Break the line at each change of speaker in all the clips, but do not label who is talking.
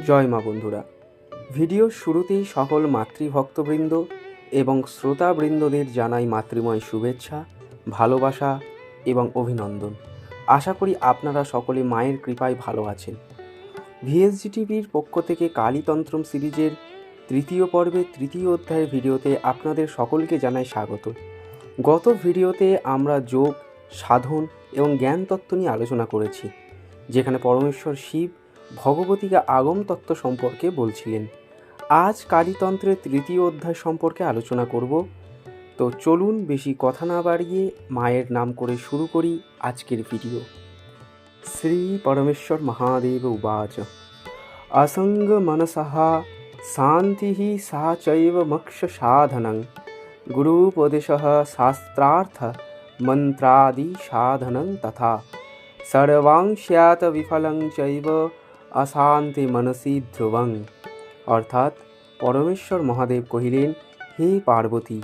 জয় মা বন্ধুরা, ভিডিওর শুরুতেই সকল মাতৃভক্তবৃন্দ এবং শ্রোতাবৃন্দদের জানাই মাতৃময় শুভেচ্ছা, ভালোবাসা এবং অভিনন্দন। আশা করি আপনারা সকলে মায়ের কৃপায় ভালো আছেন। ভিএসজি টিভির পক্ষ থেকে কালীতন্ত্রম সিরিজের তৃতীয় পর্বে তৃতীয় অধ্যায়ের ভিডিওতে আপনাদের সকলকে জানাই স্বাগত। গত ভিডিওতে আমরা যোগ, সাধন এবং জ্ঞান তত্ত্ব নিয়ে আলোচনা করেছি, যেখানে পরমেশ্বর শিব ভগবতীকে আগম তত্ত্ব সম্পর্কে বলছিলেন। আজ কালীতন্ত্রের তৃতীয় অধ্যায় সম্পর্কে আলোচনা করব। তো চলুন বেশি কথা না বাড়িয়ে মায়ের নাম করে শুরু করি আজকের ভিডিও। শ্রী পরমেশ্বর মহাদেব উবাচ असंग मनसः शान्तिः सा चैव मोक्ष साधनं गुरूपदेशः शास्त्रार्थ मन्त्रादि साधनं तथा सर्वां स्यात् विफलं चैव অশান্তি মনসি ধ্রুবং। অর্থাৎ পরমেশ্বর মহাদেব কহিলেন, হে পার্বতী,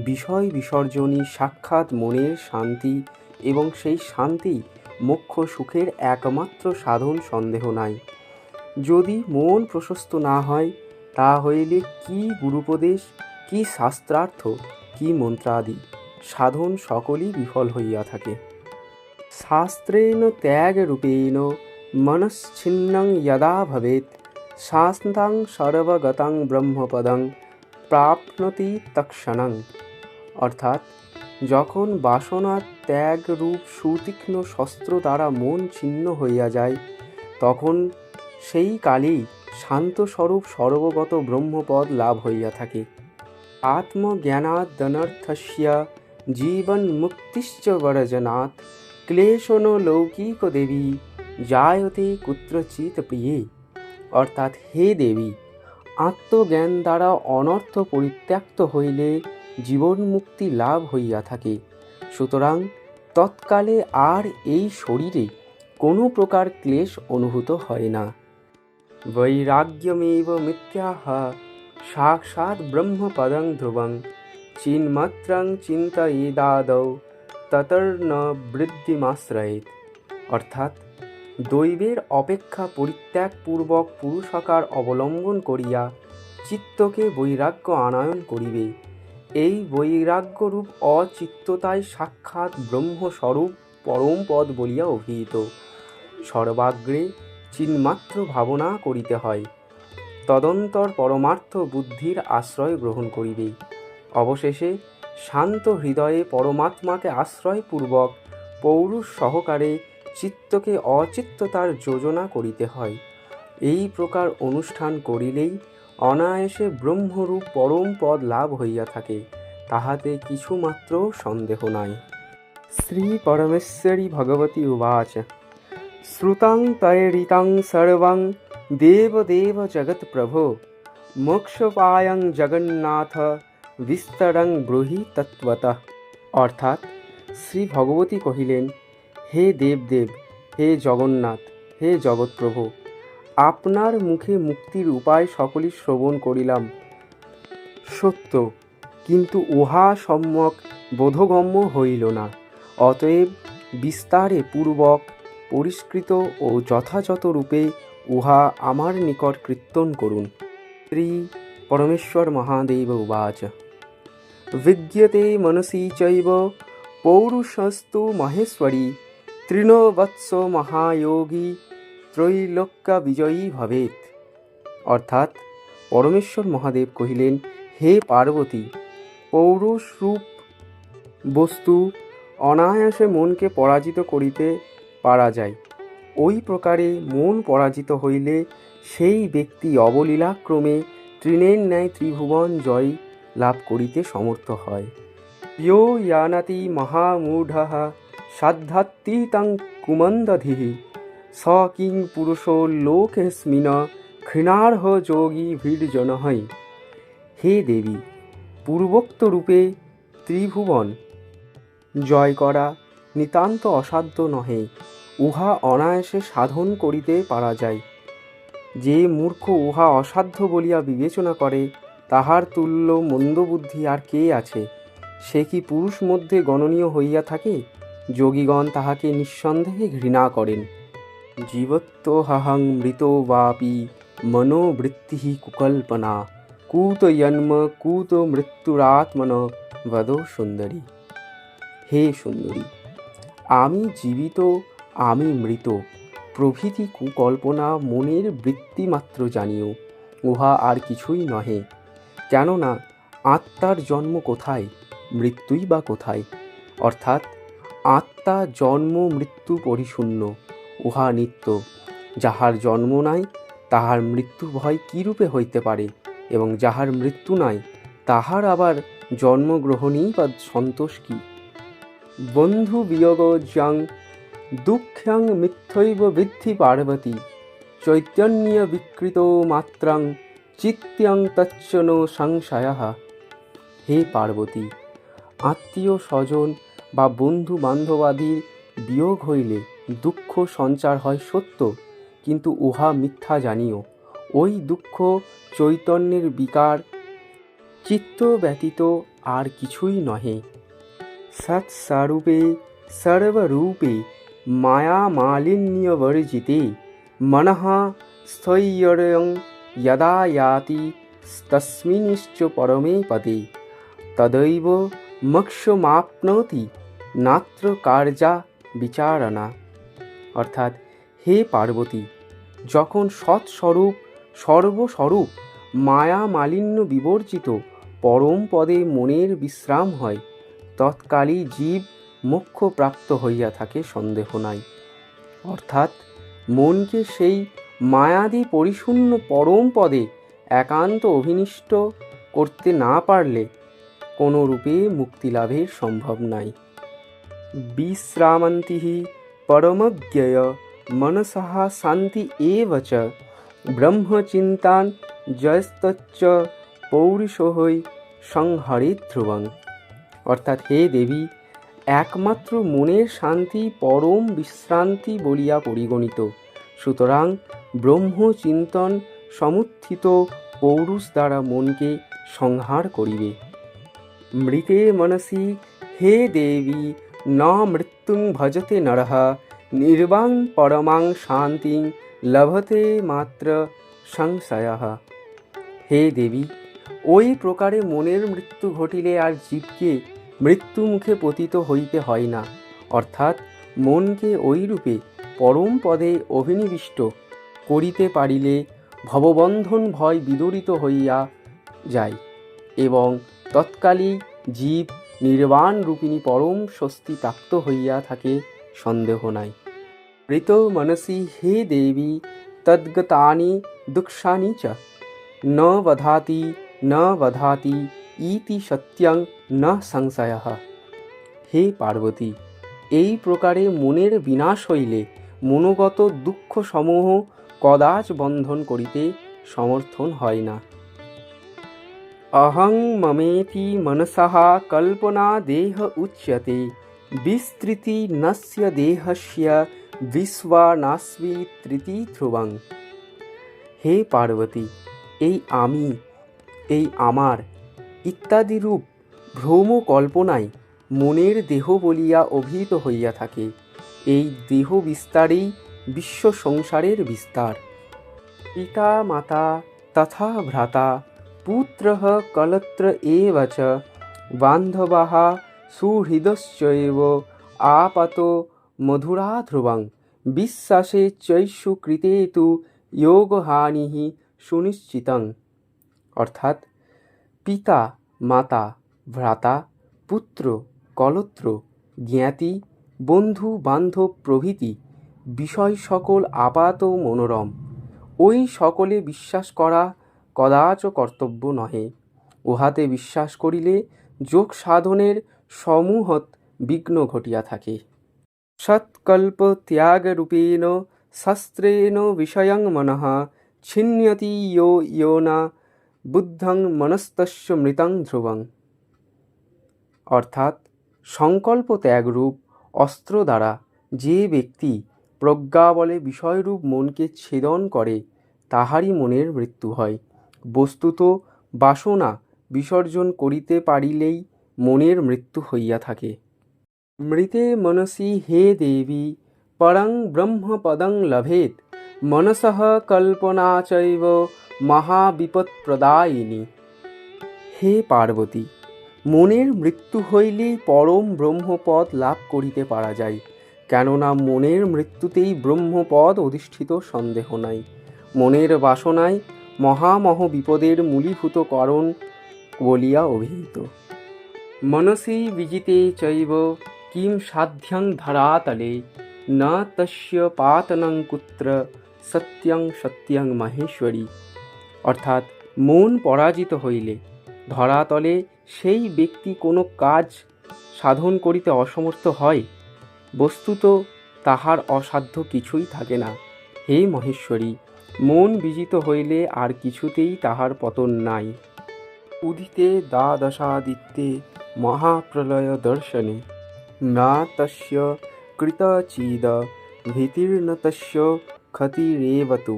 বিষয় বিসর্জনী সাক্ষাৎ মনের শান্তি এবং সেই শান্তি মোক্ষ সুখের একমাত্র সাধন, সন্দেহ নাই। যদি মন প্রশস্ত না হয়, তা হইলে কি গুরুপদেশ, কি শাস্ত্রার্থ, কি মন্ত্রাদি সাধন সকলই বিফল হইয়া থাকে। শাস্ত্রেণ ত্যাগরূপেণ মনশ্ছিন্নং যদা ভবেৎ শাস্তাং সর্বগতং ব্রহ্মপদং প্রাপ্নতি তৎক্ষণং। অর্থাৎ যখন বাসনার ত্যাগ রূপ সুতীক্ষ্ণ শস্ত্র দ্বারা মন ছিন্ন হইয়া যায়, তখন সেই কালেই শান্তস্বরূপ সর্বগত ব্রহ্মপদ লাভ হইয়া থাকে। আত্মজ্ঞানাদনর্থস্য জীবন্মুক্তিশ্চ বর্জনাৎ ক্লেশনো লৌকিক দেবী জায়তে কুত্রচিৎ প্রিয়ে। অর্থাৎ হে দেবী, আত্মজ্ঞান দ্বারা অনর্থ পরিত্যক্ত হইলে জীবনমুক্তি লাভ হইয়া থাকে। সুতরাং তৎকালে আর এই শরীরে কোনো প্রকার ক্লেশ অনুভূত হয় না। বৈরাগ্যমেব মিথ্যাহ সাক্ষাৎ ব্রহ্মপদং ধ্রুবং চিন্মাত্রং চিন্তয়েদাদৌ ততর্ন বৃদ্ধিমাশ্রয়েৎ। অর্থাৎ দৈবের অপেক্ষা পরিত্যাগপূর্বক পুরুষাকার অবলম্বন করিয়া চিত্তকে বৈরাগ্য আনয়ন করিবে। এই বৈরাগ্যরূপ অচিত্ততাই সাক্ষাৎ ব্রহ্মস্বরূপ পরম পদ বলিয়া অভিহিত। সর্বাগ্রে চিন্মাত্র ভাবনা করিতে হয়, তদন্তর পরমার্থ বুদ্ধির আশ্রয় গ্রহণ করিবে। অবশেষে শান্ত হৃদয়ে পরমাত্মাকে আশ্রয়পূর্বক পৌরুষ সহকারে চিত্তকে অচিত্ততার যোজনা করিতে হয়। এই প্রকার অনুষ্ঠান করিলেই অনায়াসে ব্রহ্মরূপ পরম পদ লাভ হইয়া থাকে, তাহাতে কিছুমাত্র সন্দেহ নাই। শ্রী পরমেশ্বরী ভগবতী উবাচ শ্রুতং তৈরিতং সর্বং দেবদেব জগৎপ্রভো মোক্ষোপায়ং জগন্নাথ বিস্তরং ব্রূহি তত্ত্বতঃ। অর্থাৎ শ্রী ভগবতী কহিলেন, হে দেবদেব, হে জগন্নাথ, হে জগৎপ্রভু, আপনার মুখে মুক্তির উপায় সকলই শ্রবণ করিলাম সত্য, কিন্তু উহা সম্যক বোধগম্য হইল না। অতএব বিস্তারে পূর্বক পরিষ্কৃত ও যথাযথ রূপে উহা আমার নিকট কীর্তন করুন। শ্রী পরমেশ্বর মহাদেব উবাচ বিদ্যতে মনসি চৈব পৌরুষস্তু মহেশ্বরী তৃণবৎস মহায়োগী ত্রৈলোক্য বিজয়ী ভবেৎ। অর্থাৎ পরমেশ্বর মহাদেব কহিলেন, হে পার্বতী, পৌরুষরূপ বস্তু অনায়াসে মনকে পরাজিত করিতে পারা যায়। ওই প্রকারে মন পরাজিত হইলে সেই ব্যক্তি অবলীলাক্রমে তৃণের ন্যায় ত্রিভুবন জয় লাভ করিতে সমর্থ হয়। ইয়ো ইয়ানাতি মহামূঢ়ঃ সাধ্যাতীতং কুমন্দধিঃ স কিং পুরুষো লোকেস্মিন ঘৃণার্হ যোগী ভীর্জনঃ। হে দেবী, পূর্বোক্ত রূপে ত্রিভুবন জয় করা নিতান্ত অসাধ্য নহে, উহা অনায়াসে সাধন করিতে পারা যায়। যে মূর্খ উহা অসাধ্য বলিয়া বিবেচনা করে, তাহার তুল্য মন্দবুদ্ধি আর কে আছে? সে কি পুরুষ মধ্যে গণনীয় হইয়া থাকে? যোগীগণ তাহাকে নিঃসন্দেহে ঘৃণা করেন। জীবত্বহং মৃতো বাপি मनोवृत्तिः कुकल्पना कूत जन्म कूत मृत्युरात्मन वदो সুন্দরী। হে সুন্দরী, আমি জীবিত, আমি মৃত প্রভৃতি কুকল্পনা মনের বৃত্তিমাত্র জানিও, উহা আর কিছুই নহে। কেননা আত্মার জন্ম কোথায়, মৃত্যুই বা কোথায়? অর্থাৎ আত্মা জন্ম মৃত্যু পরিশূন্য, উহা নিত্য। যাহার জন্ম নাই তাহার মৃত্যু ভয় কীরূপে হইতে পারে, এবং যাহার মৃত্যু নাই তাহার আবার জন্মগ্রহণেই বা সন্তোষ কী? বন্ধু বিয়োগ যং দুঃখ্যং মিথ্যৈব বিদ্ধি পার্বতী চৈতন্য বিকৃত মাত্রাং চিত্যং তচ্চ নো সংশয়ঃ। হে পার্বতী, আত্মীয় স্বজন বা বন্ধু বান্ধবাদির বিয়োগ হইলে দুঃখ সঞ্চার হয় সত্য, কিন্তু উহা মিথ্যা জানিও। ওই দুঃখ চৈতন্যের বিকার, চিত্ত ব্যতীত আর কিছুই নহে। সৎস্বরূপে সর্বরূপে মায়া মালিন্যবর্জিতে মনঃ স্থৈর্যং যদা याति তস্মিন্নিশ্চ পরমে পদে তদৈব মোক্ষমাপ্নোতি নাত্র কার্যা বিচারণা। অর্থাৎ হে পার্বতী, যখন সৎস্বরূপ সর্বস্বরূপ মায়া মালিন্য বিবর্জিত পরম পদে মনের বিশ্রাম হয়, তৎকালই জীব মোক্ষ প্রাপ্ত হইয়া থাকে, সন্দেহ নাই। অর্থাৎ মনকে সেই মায়াদি পরিশূন্য পরম পদে একান্ত অভিনিষ্ট করতে না পারলে কোনো রূপে মুক্তিলাভের সম্ভব নাই। বিশ্রামন্তিঃ পরমজ্ঞেয় মনসঃ শান্তি এব চ ব্রহ্মচিন্তান জয়স্তচ্চ পৌরুষৈ সংহরেৎ ধ্রুবং। অর্থাৎ হে দেবী, একমাত্র মনের শান্তি পরম বিশ্রান্তি বলিয়া পরিগণিত। সুতরাং ব্রহ্মচিন্তন সমুত্থিত পৌরুষ দ্বারা মনকে সংহার করিবে। মৃতে মনসি হে দেবী ন মৃত্যুং ভজতে নরঃ নির্বাং পরমাং শান্তিং লভতে মাত্র সংশয়ঃ। হে দেবী, ওই প্রকারে মনের মৃত্যু ঘটিলে আর জীবকে মৃত্যু মুখে পতিত হইতে হয় না। অর্থাৎ মনকে ওইরূপে পরম পদে অভিনিবিষ্ট করিতে পারিলে ভববন্ধন ভয় বিদূরিত হইয়া যায় এবং তৎকালই জীব নির্বাণ রূপিণী পরম স্বস্তি প্রাপ্ত হইয়া থাকে, সন্দেহ নাই। মৃত মনসি হে দেবী তদ্গতানি দুঃখানি চ ন বধাতি ন বধাতি ইতি সত্যং ন সংশয়ঃ। হে পার্বতী, এই প্রকারে মনের বিনাশ হইলে মনোগত দুঃখ সমূহ কদাচ বন্ধন করিতে সমর্থন হয় না। অহং মমেতি মনসঃ কল্পনা দেহ উচ্যতে বিস্তৃতি নস্য দেহস্য বিশ্বনাস্মি তৃতি ধ্রুবং। হে পার্বতী, এই আমি, এই আমার ইত্যাদি রূপ ভ্রম কল্পনায় মনের দেহ বলিয়া অভিহিত হইয়া থাকে। এই দেহ বিস্তারেই বিশ্ব সংসারের বিস্তার। পিতা মাতা তথা ভ্রাতা পুত্রঃ কলত্র এব চ বান্ধবাঃ সুহৃদশ্চৈব আপতো মধুরা ধ্রুবং বিশ্বাসে চৈষু কৃতে তু যোগহানিঃ সুনিশ্চিতং। অর্থাৎ পিতা মাতা ভ্রাতা পুত্র কলত্র জ্ঞাতি বন্ধু বান্ধব প্রভৃতি বিষয় সকল আপাত মনোরম। ওই সকলে বিশ্বাস করা কদাচ কর্তব্য নহে। উহাতে বিশ্বাস করিলে যোগ সাধনের সমূহত বিঘ্ন ঘটিয়া থাকে। সৎকল্প ত্যাগরূপেণ শাস্ত্রেণ বিষয়ং মনঃ ছিন্নতি ইয়ো না বুদ্ধং মনস্তস্য মৃতং ধ্রুবং। অর্থাৎ সংকল্প ত্যাগরূপ অস্ত্র দ্বারা যে ব্যক্তি প্রজ্ঞা বলে বিষয়রূপ মনকে ছেদন করে, তাহারই মনের মৃত্যু হয়। বস্তুত বাসনা বিসর্জন করিতে পারিলেই মনের মৃত্যু হইয়া থাকে। মৃতে মনসি হে দেবী পরং ব্রহ্মপদং লভেৎ मनसः कल्पना चैव মহাবিপৎপ্রদায়িনী। হে পার্বতী, মনের মৃত্যু হইলেই পরম ব্রহ্মপদ লাভ করিতে পারা যায়, কেননা মনের মৃত্যুতেই ব্রহ্মপদ অধিষ্ঠিত, সন্দেহ নাই। মনের বাসনায় মহামহ বিপদের মূলীভূত কারণ বলিয়া অভিহিত। মনসি বিজিতে চৈব কিং সাধ্যং ধরাতলে, ন তস্য পাতনং কুত্র সত্যং সত্যং মহেশ্বরী। অর্থাৎ মন পরাজিত হইলে ধরাতলে সেই ব্যক্তি কোনো কাজ সাধন করিতে অসমর্থ হয়। বস্তুত তাহার অসাধ্য কিছুই থাকে না। হে মহেশ্বরী, মন বিজিত হইলে আর কিছুতেই তাহার পতন নাই। উদিতে দ্বাদশাদিত্যে মহাপ্রলয় দর্শনে, না তস্য কৃতচিদ ভীতির্ন তস্য ক্ষতিরেব তু,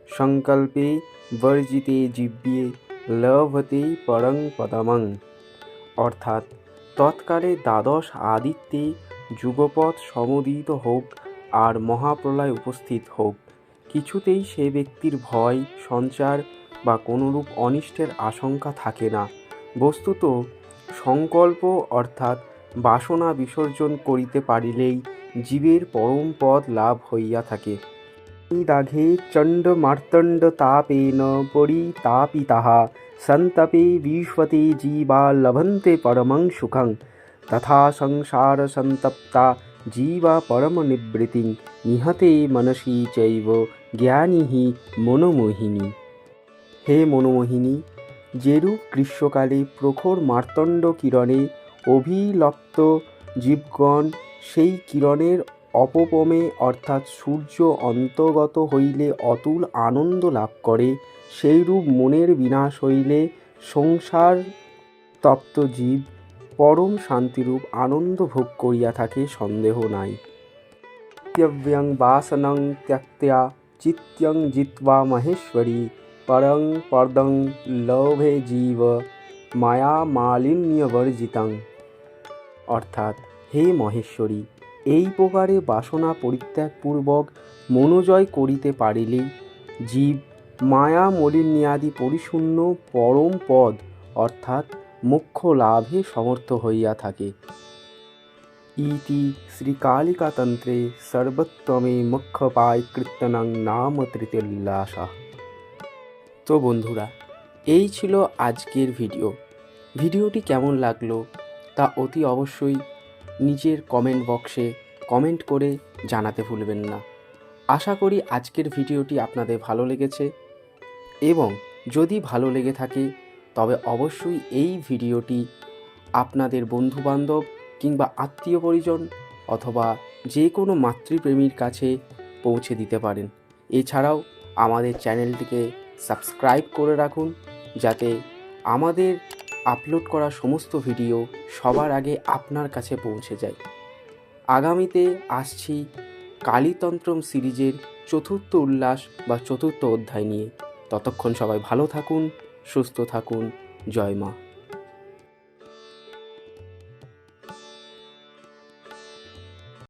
সংকল্পে বর্জিতে জীব্যে লভতে পরং পদমং। অর্থাৎ তৎকালে দ্বাদশ আদিত্যে যুগপৎ সমুদিত হোক আর মহাপ্রলয় উপস্থিত হোক, কিছুতেই সে ব্যক্তির ভয় সঞ্চার বা কোনরূপ অনিষ্টের আশঙ্কা থাকে না। বস্তুত সংকল্প অর্থাৎ বাসনা বিসর্জন করিতে পারিলেই জীবের পরম পদ লাভ হইয়া থাকে। দাঘে চণ্ড মার্তণ্ড তাপেন পরিতাপিতাঃ সন্তপে বিশ্বতে জীবা লভন্তে পরমং সুখং, তথা সংসার সন্তপ্তা জীবা পরম নিবৃত্তিং নিহতে মনসি চৈব জ্ঞানী মনোমোহিনী। হে মনোমোহিনী, যেরূপ গ্রীষ্মকালে প্রখর মার্তণ্ড কিরণে অভিলপ্ত জীবগণ সেই কিরণের অপপমে অর্থাৎ সূর্য অন্তর্গত হইলে অতুল আনন্দ লাভ করে, সেইরূপ মনের বিনাশ হইলে সংসার তপ্ত জীব পরম শান্তিরূপ আনন্দ ভোগ করিয়া থাকে, সন্দেহ নাই। ত্যব্যং বাসনং ত্যক্ত্বা চিত্যং জিত্বা মহেশ্বরী, পরং পদং লভে জীব মায়া মালিন্যবর্জিতং। অর্থাৎ হে মহেশ্বরী, এই প্রকারে বাসনা পরিত্যাগপূর্বক মনোজয় করিতে পারিলেই জীব মায়া মালিন্যাদি পরিশূন্য পরম পদ অর্থাৎ মোক্ষ লাভে সমর্থ হইয়া থাকে। ইতি শ্রীকালিকাতন্ত্রে সর্বোত্তমে মোক্ষোপায় কীর্তনং নাম তৃতীয়োল্লাসঃ। তো বন্ধুরা, এই ছিল আজকের ভিডিওটি কেমন লাগলো তা অতি অবশ্যই নিজের কমেন্ট বক্সে কমেন্ট করে জানাতে ভুলবেন না। আশা করি আজকের ভিডিওটি আপনাদের ভালো লেগেছে, এবং যদি ভালো লেগে থাকে তবে অবশ্যই এই ভিডিওটি আপনাদের বন্ধুবান্ধব কিংবা আত্মীয় পরিজন অথবা যে কোনো মাতৃপ্রেমীর কাছে পৌঁছে দিতে পারেন। এছাড়াও আমাদের চ্যানেলটিকে সাবস্ক্রাইব করে রাখুন, যাতে আমাদের আপলোড করা সমস্ত ভিডিও সবার আগে আপনার কাছে পৌঁছে যায়। আগামীতে আসছি কালীতন্ত্রম সিরিজের চতুর্থ উল্লাস বা চতুর্থ অধ্যায় নিয়ে। ততক্ষণ সবাই ভালো থাকুন, সুস্থ থাকুন। জয় মা।